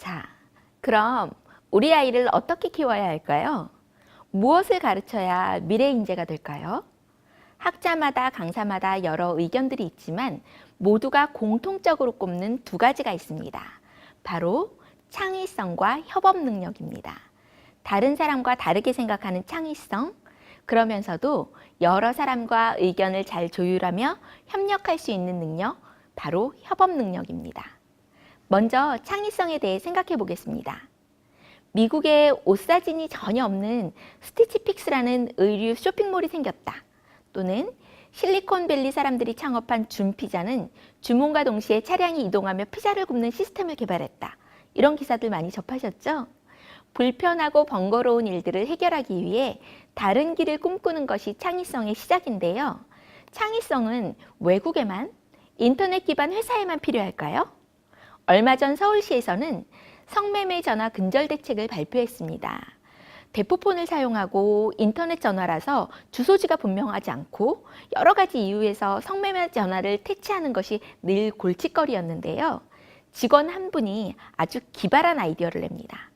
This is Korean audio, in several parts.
자, 그럼 우리 아이를 어떻게 키워야 할까요? 무엇을 가르쳐야 미래 인재가 될까요? 학자마다 강사마다 여러 의견들이 있지만 모두가 공통적으로 꼽는 두 가지가 있습니다. 바로 창의성과 협업 능력입니다. 다른 사람과 다르게 생각하는 창의성, 그러면서도 여러 사람과 의견을 잘 조율하며 협력할 수 있는 능력, 바로 협업 능력입니다. 먼저 창의성에 대해 생각해 보겠습니다. 미국에 옷 사진이 전혀 없는 스티치픽스라는 의류 쇼핑몰이 생겼다. 또는 실리콘밸리 사람들이 창업한 줌피자는 주문과 동시에 차량이 이동하며 피자를 굽는 시스템을 개발했다. 이런 기사들 많이 접하셨죠? 불편하고 번거로운 일들을 해결하기 위해 다른 길을 꿈꾸는 것이 창의성의 시작인데요. 창의성은 외국에만, 인터넷 기반 회사에만 필요할까요? 얼마 전 서울시에서는 성매매 전화 근절 대책을 발표했습니다. 대포폰을 사용하고 인터넷 전화라서 주소지가 분명하지 않고 여러 가지 이유에서 성매매 전화를 퇴치하는 것이 늘 골칫거리였는데요. 직원 한 분이 아주 기발한 아이디어를 냅니다.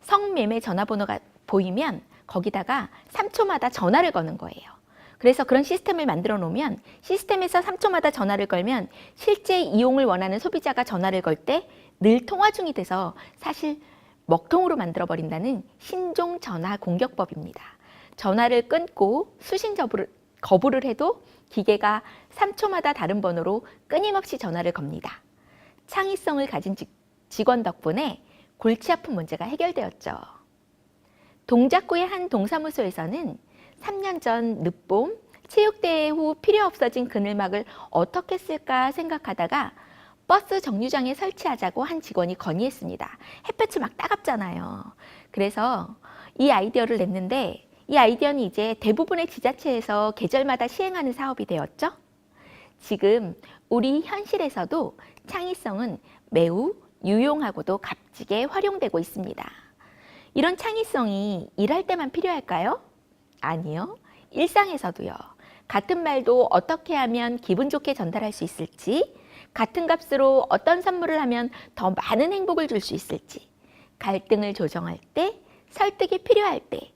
성매매 전화번호가 보이면 거기다가 3초마다 전화를 거는 거예요. 그래서 그런 시스템을 만들어 놓으면 시스템에서 3초마다 전화를 걸면 실제 이용을 원하는 소비자가 전화를 걸 때 늘 통화 중이 돼서 사실 먹통으로 만들어 버린다는 신종 전화 공격법입니다. 전화를 끊고 수신 거부를 해도 기계가 3초마다 다른 번호로 끊임없이 전화를 겁니다. 창의성을 가진 직원 덕분에 골치 아픈 문제가 해결되었죠. 동작구의 한 동사무소에서는 3년 전 늦봄 체육대회 후 필요 없어진 그늘막을 어떻게 쓸까 생각하다가 버스 정류장에 설치하자고 한 직원이 건의했습니다. 햇볕이 막 따갑잖아요. 그래서 이 아이디어를 냈는데 이 아이디어는 이제 대부분의 지자체에서 계절마다 시행하는 사업이 되었죠. 지금 우리 현실에서도 창의성은 매우 유용하고도 값지게 활용되고 있습니다. 이런 창의성이 일할 때만 필요할까요? 아니요. 일상에서도요. 같은 말도 어떻게 하면 기분 좋게 전달할 수 있을지, 같은 값으로 어떤 선물을 하면 더 많은 행복을 줄 수 있을지, 갈등을 조정할 때, 설득이 필요할 때,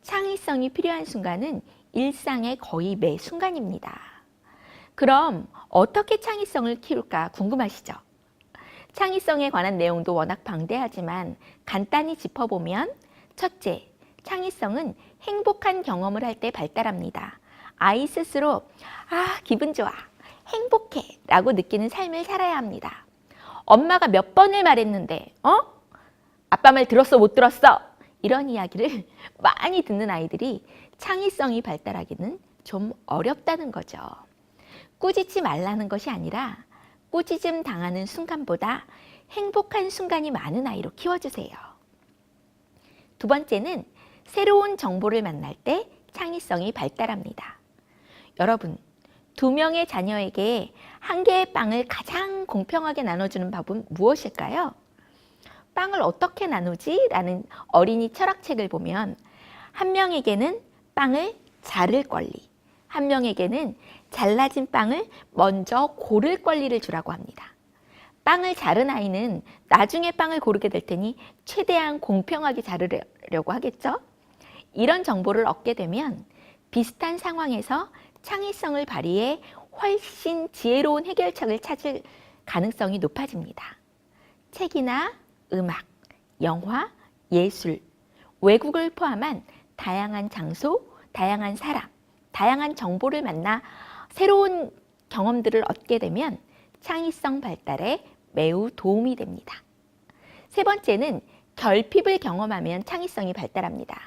창의성이 필요한 순간은 일상의 거의 매 순간입니다. 그럼 어떻게 창의성을 키울까 궁금하시죠? 창의성에 관한 내용도 워낙 방대하지만 간단히 짚어보면 첫째, 창의성은 행복한 경험을 할 때 발달합니다. 아이 스스로 기분 좋아, 행복해 라고 느끼는 삶을 살아야 합니다. 엄마가 몇 번을 말했는데 아빠 말 들었어 못 들었어? 이런 이야기를 많이 듣는 아이들이 창의성이 발달하기는 좀 어렵다는 거죠. 꾸짖지 말라는 것이 아니라 꾸짖음 당하는 순간보다 행복한 순간이 많은 아이로 키워주세요. 두 번째는 새로운 정보를 만날 때 창의성이 발달합니다. 여러분, 2명의 자녀에게 한 개의 빵을 가장 공평하게 나눠주는 방법은 무엇일까요? 빵을 어떻게 나누지? 라는 어린이 철학책을 보면 한 명에게는 빵을 자를 권리, 한 명에게는 잘라진 빵을 먼저 고를 권리를 주라고 합니다. 빵을 자른 아이는 나중에 빵을 고르게 될 테니 최대한 공평하게 자르려고 하겠죠? 이런 정보를 얻게 되면 비슷한 상황에서 창의성을 발휘해 훨씬 지혜로운 해결책을 찾을 가능성이 높아집니다. 책이나 음악, 영화, 예술, 외국을 포함한 다양한 장소, 다양한 사람, 다양한 정보를 만나 새로운 경험들을 얻게 되면 창의성 발달에 매우 도움이 됩니다. 세 번째는 결핍을 경험하면 창의성이 발달합니다.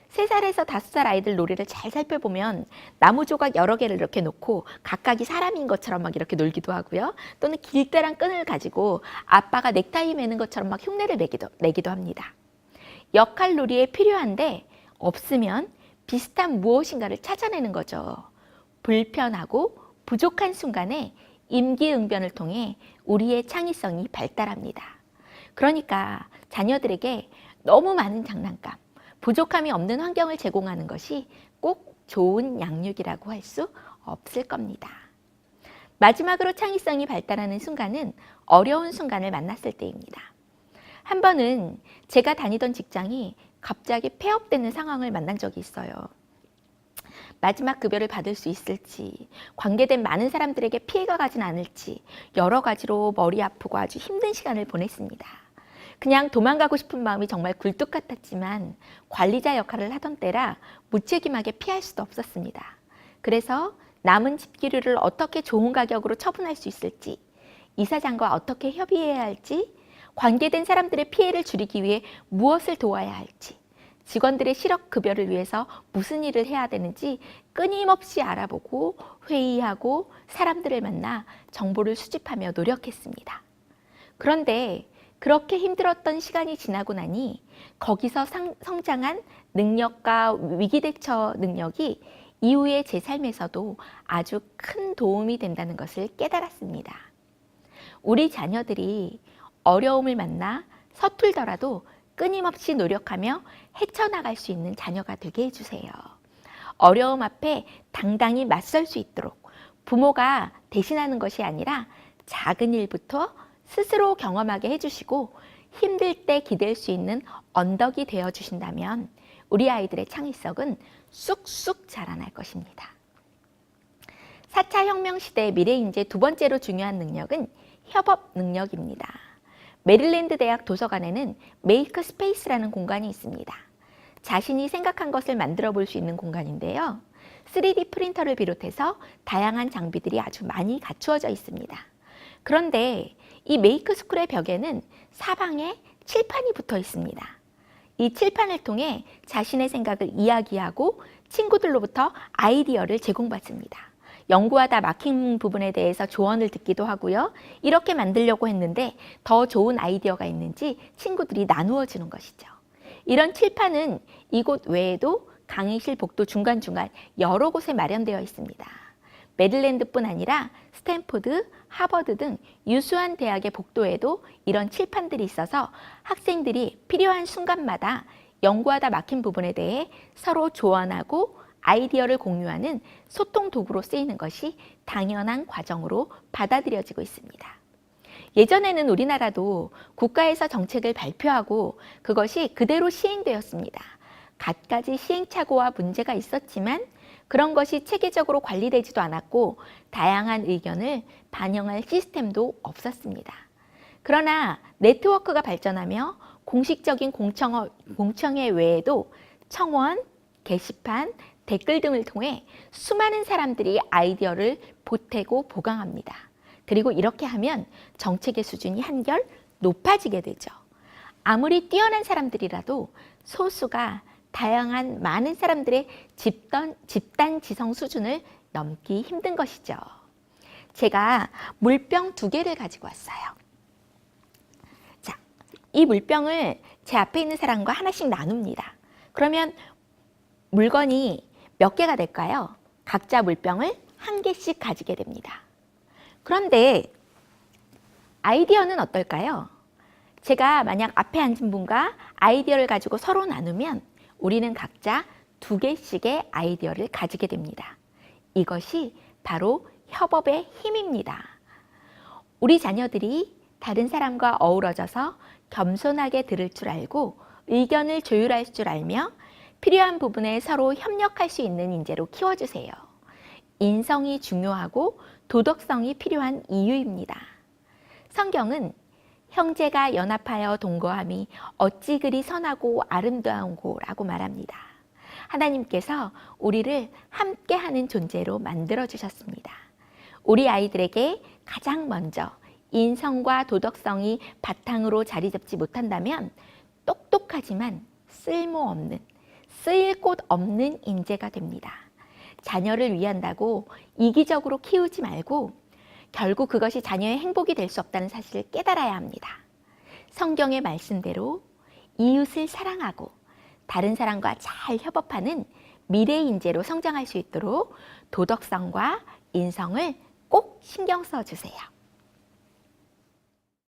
3살에서 5살 아이들 놀이를 잘 살펴보면 나무 조각 여러 개를 이렇게 놓고 각각이 사람인 것처럼 막 이렇게 놀기도 하고요. 또는 길다란 끈을 가지고 아빠가 넥타이 매는 것처럼 막 흉내를 내기도 합니다. 역할 놀이에 필요한데 없으면 비슷한 무엇인가를 찾아내는 거죠. 불편하고 부족한 순간에 임기응변을 통해 우리의 창의성이 발달합니다. 그러니까 자녀들에게 너무 많은 장난감, 부족함이 없는 환경을 제공하는 것이 꼭 좋은 양육이라고 할 수 없을 겁니다. 마지막으로 창의성이 발달하는 순간은 어려운 순간을 만났을 때입니다. 한 번은 제가 다니던 직장이 갑자기 폐업되는 상황을 만난 적이 있어요. 마지막 급여를 받을 수 있을지, 관계된 많은 사람들에게 피해가 가진 않을지 여러 가지로 머리 아프고 아주 힘든 시간을 보냈습니다. 그냥 도망가고 싶은 마음이 정말 굴뚝 같았지만 관리자 역할을 하던 때라 무책임하게 피할 수도 없었습니다. 그래서 남은 집기류를 어떻게 좋은 가격으로 처분할 수 있을지, 이사장과 어떻게 협의해야 할지, 관계된 사람들의 피해를 줄이기 위해 무엇을 도와야 할지, 직원들의 실업급여를 위해서 무슨 일을 해야 되는지 끊임없이 알아보고 회의하고 사람들을 만나 정보를 수집하며 노력했습니다. 그런데 그렇게 힘들었던 시간이 지나고 나니 거기서 성장한 능력과 위기대처 능력이 이후의 제 삶에서도 아주 큰 도움이 된다는 것을 깨달았습니다. 우리 자녀들이 어려움을 만나 서툴더라도 끊임없이 노력하며 헤쳐나갈 수 있는 자녀가 되게 해주세요. 어려움 앞에 당당히 맞설 수 있도록 부모가 대신하는 것이 아니라 작은 일부터 스스로 경험하게 해주시고 힘들 때 기댈 수 있는 언덕이 되어주신다면 우리 아이들의 창의성은 쑥쑥 자라날 것입니다. 4차 혁명 시대의 미래인재 두 번째로 중요한 능력은 협업 능력입니다. 메릴랜드 대학 도서관에는 메이크 스페이스라는 공간이 있습니다. 자신이 생각한 것을 만들어 볼 수 있는 공간인데요. 3D 프린터를 비롯해서 다양한 장비들이 아주 많이 갖추어져 있습니다. 그런데 이 메이크 스쿨의 벽에는 사방에 칠판이 붙어 있습니다. 이 칠판을 통해 자신의 생각을 이야기하고 친구들로부터 아이디어를 제공받습니다. 연구하다 막힌 부분에 대해서 조언을 듣기도 하고요. 이렇게 만들려고 했는데 더 좋은 아이디어가 있는지 친구들이 나누어 주는 것이죠. 이런 칠판은 이곳 외에도 강의실 복도 중간중간 여러 곳에 마련되어 있습니다. 메릴랜드뿐 아니라 스탠포드, 하버드 등 유수한 대학의 복도에도 이런 칠판들이 있어서 학생들이 필요한 순간마다 연구하다 막힌 부분에 대해 서로 조언하고 아이디어를 공유하는 소통 도구로 쓰이는 것이 당연한 과정으로 받아들여지고 있습니다. 예전에는 우리나라도 국가에서 정책을 발표하고 그것이 그대로 시행되었습니다. 갖가지 시행착오와 문제가 있었지만 그런 것이 체계적으로 관리되지도 않았고 다양한 의견을 반영할 시스템도 없었습니다. 그러나 네트워크가 발전하며 공식적인 공청회 외에도 청원, 게시판, 댓글 등을 통해 수많은 사람들이 아이디어를 보태고 보강합니다. 그리고 이렇게 하면 정책의 수준이 한결 높아지게 되죠. 아무리 뛰어난 사람들이라도 소수가 다양한 많은 사람들의 집단 지성 수준을 넘기 힘든 것이죠. 제가 물병 2개를 가지고 왔어요. 자, 이 물병을 제 앞에 있는 사람과 하나씩 나눕니다. 그러면 물건이 몇 개가 될까요? 각자 물병을 1개씩 가지게 됩니다. 그런데 아이디어는 어떨까요? 제가 만약 앞에 앉은 분과 아이디어를 가지고 서로 나누면 우리는 각자 2개씩의 아이디어를 가지게 됩니다. 이것이 바로 협업의 힘입니다. 우리 자녀들이 다른 사람과 어우러져서 겸손하게 들을 줄 알고 의견을 조율할 줄 알며 필요한 부분에 서로 협력할 수 있는 인재로 키워주세요. 인성이 중요하고 도덕성이 필요한 이유입니다. 성경은 형제가 연합하여 동거함이 어찌 그리 선하고 아름다운고라고 말합니다. 하나님께서 우리를 함께하는 존재로 만들어 주셨습니다. 우리 아이들에게 가장 먼저 인성과 도덕성이 바탕으로 자리 잡지 못한다면 똑똑하지만 쓸모없는, 쓰일 곳 없는 인재가 됩니다. 자녀를 위한다고 이기적으로 키우지 말고 결국 그것이 자녀의 행복이 될 수 없다는 사실을 깨달아야 합니다. 성경의 말씀대로 이웃을 사랑하고 다른 사람과 잘 협업하는 미래 인재로 성장할 수 있도록 도덕성과 인성을 꼭 신경 써 주세요.